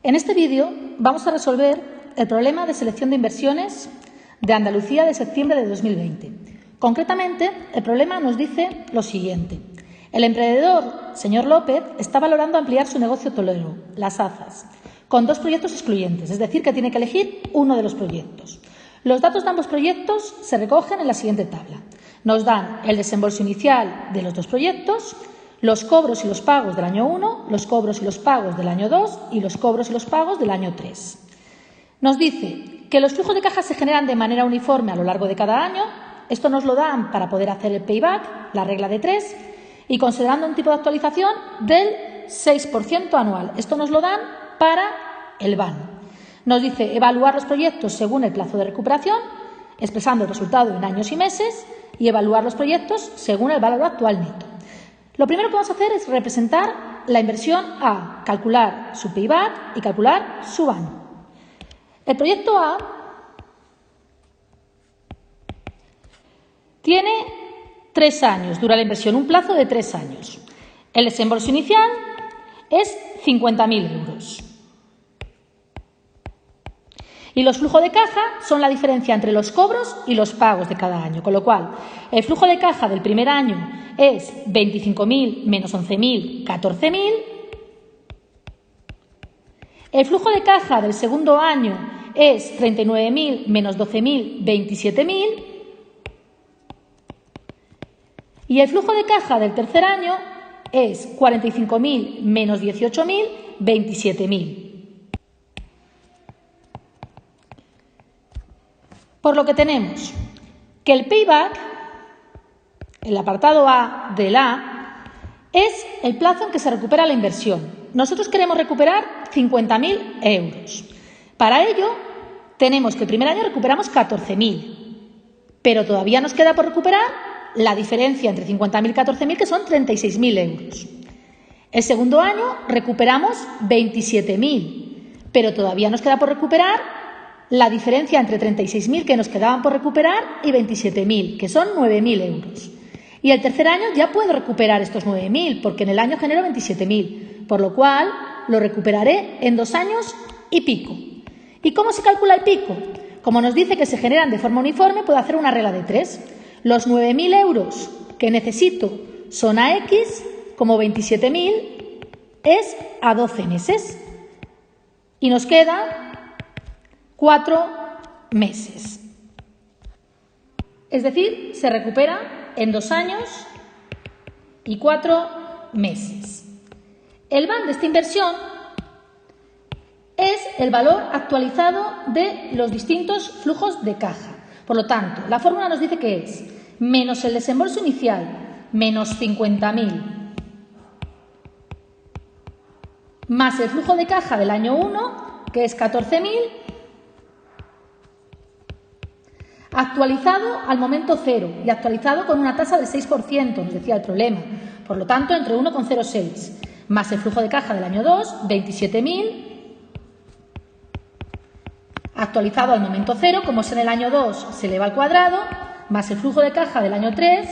En este vídeo vamos a resolver el problema de selección de inversiones de Andalucía de septiembre de 2020. Concretamente, el problema nos dice lo siguiente. El emprendedor, señor López, está valorando ampliar su negocio hotelero, Las Azas, con 2 proyectos excluyentes, es decir, que tiene que elegir uno de los proyectos. Los datos de ambos proyectos se recogen en la siguiente tabla. Nos dan el desembolso inicial de los 2 proyectos, los cobros y los pagos del año 1, los cobros y los pagos del año 2 y los cobros y los pagos del año 3. Nos dice que los flujos de caja se generan de manera uniforme a lo largo de cada año. Esto nos lo dan para poder hacer el payback, la regla de 3, y considerando un tipo de actualización del 6% anual. Esto nos lo dan para el BAN. Nos dice evaluar los proyectos según el plazo de recuperación, expresando el resultado en años y meses, y evaluar los proyectos según el valor actual neto. Lo primero que vamos a hacer es representar la inversión A, calcular su payback y calcular su BAN. El proyecto A tiene 3 años, dura la inversión, un plazo de 3 años. El desembolso inicial es 50.000 euros. Y los flujos de caja son la diferencia entre los cobros y los pagos de cada año. Con lo cual, el flujo de caja del primer año es 25.000 menos 11.000, 14.000. El flujo de caja del segundo año es 39.000 menos 12.000, 27.000. Y el flujo de caja del tercer año es 45.000 menos 18.000, 27.000. Por lo que tenemos que el payback, el apartado A del A, es el plazo en que se recupera la inversión. Nosotros queremos recuperar 50.000 euros. Para ello, tenemos que el primer año recuperamos 14.000, pero todavía nos queda por recuperar la diferencia entre 50.000 y 14.000, que son 36.000 euros. El segundo año recuperamos 27.000, pero todavía nos queda por recuperar la diferencia entre 36.000 que nos quedaban por recuperar y 27.000, que son 9.000 euros. Y el tercer año ya puedo recuperar estos 9.000, porque en el año genero 27.000, por lo cual lo recuperaré en 2 años y pico. ¿Y cómo se calcula el pico? Como nos dice que se generan de forma uniforme, puedo hacer una regla de 3. Los 9.000 euros que necesito son a X, como 27.000 es a 12 meses. Y nos queda 4 meses. Es decir, se recupera en 2 años y 4 meses. El BAN de esta inversión es el valor actualizado de los distintos flujos de caja. Por lo tanto, la fórmula nos dice que es menos el desembolso inicial, menos 50.000, más el flujo de caja del año 1, que es 14.000, actualizado al momento 0 y actualizado con una tasa del 6%, nos decía el problema. Por lo tanto, entre 1,06 más el flujo de caja del año 2, 27.000, actualizado al momento 0, como es en el año 2, se eleva al cuadrado, más el flujo de caja del año 3,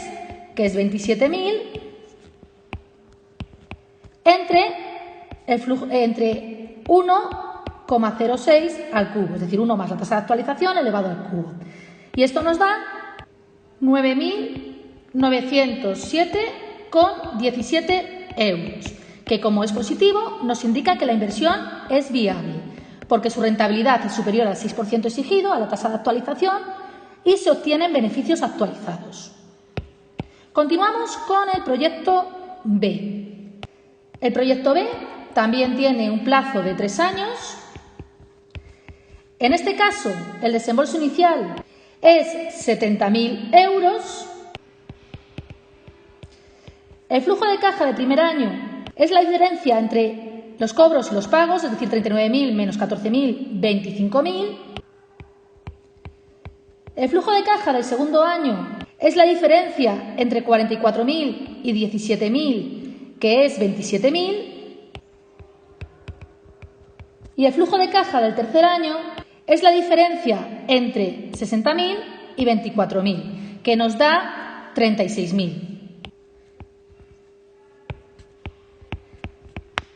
que es 27.000, entre 1,06 al cubo, es decir, 1 más la tasa de actualización elevado al cubo. Y esto nos da 9.907,17 euros, que como es positivo nos indica que la inversión es viable, porque su rentabilidad es superior al 6% exigido, a la tasa de actualización, y se obtienen beneficios actualizados. Continuamos con el proyecto B. El proyecto B también tiene un plazo de 3 años. En este caso, el desembolso inicial es 70.000 euros. El flujo de caja del primer año es la diferencia entre los cobros y los pagos, es decir, 39.000 menos 14.000, 25.000. El flujo de caja del segundo año es la diferencia entre 44.000 y 17.000, que es 27.000. Y el flujo de caja del tercer año es la diferencia entre 60.000 y 24.000, que nos da 36.000.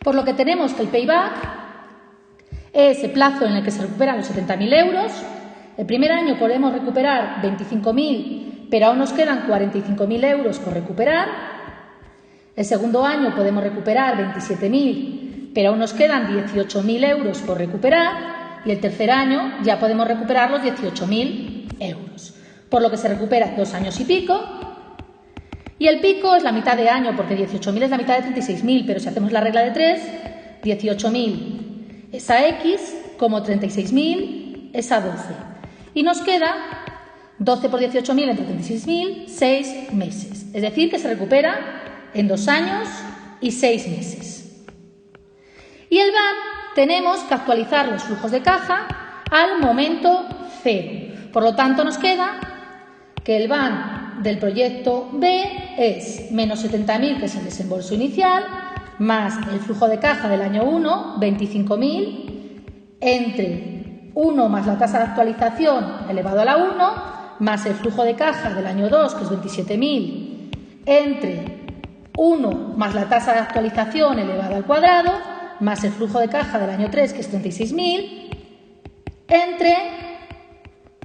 Por lo que tenemos que el payback es el plazo en el que se recuperan los 70.000 euros. El primer año podemos recuperar 25.000, pero aún nos quedan 45.000 euros por recuperar. El segundo año podemos recuperar 27.000, pero aún nos quedan 18.000 euros por recuperar. Y el tercer año ya podemos recuperar los 18.000 euros, por lo que se recupera 2 años y pico. Y el pico es la mitad de año, porque 18.000 es la mitad de 36.000, pero si hacemos la regla de 3, 18.000 es a X, como 36.000 es a 12. Y nos queda 12 por 18.000 entre 36.000, 6 meses. Es decir, que se recupera en 2 años y 6 meses. Y el BAN tenemos que actualizar los flujos de caja al momento cero. Por lo tanto, nos queda que el BAN del proyecto B es menos 70.000, que es el desembolso inicial, más el flujo de caja del año 1, 25.000, entre 1 más la tasa de actualización elevado a la 1, más el flujo de caja del año 2, que es 27.000, entre 1 más la tasa de actualización elevado al cuadrado, más el flujo de caja del año 3, que es 36.000, entre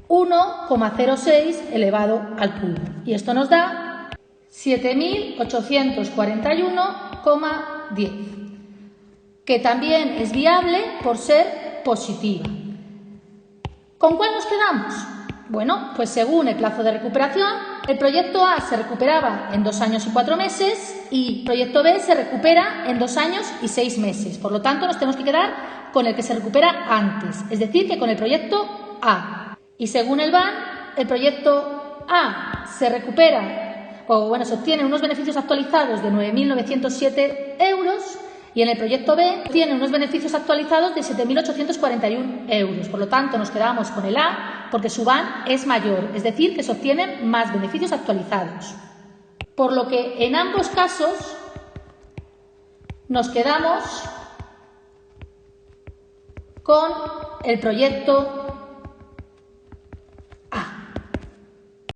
1,06 elevado al cubo. Y esto nos da 7.841,10, que también es viable por ser positiva. ¿Con cuál nos quedamos? Bueno, pues según el plazo de recuperación, el proyecto A se recuperaba en 2 años y 4 meses y el proyecto B se recupera en 2 años y 6 meses. Por lo tanto, nos tenemos que quedar con el que se recupera antes, es decir, que con el proyecto A. Y según el BAN, el proyecto A se recupera, se obtienen unos beneficios actualizados de 9.907 euros y en el proyecto B tiene unos beneficios actualizados de 7.841 euros. Por lo tanto, nos quedamos con el A porque su BAN es mayor, es decir, que se obtienen más beneficios actualizados. Por lo que en ambos casos nos quedamos con el proyecto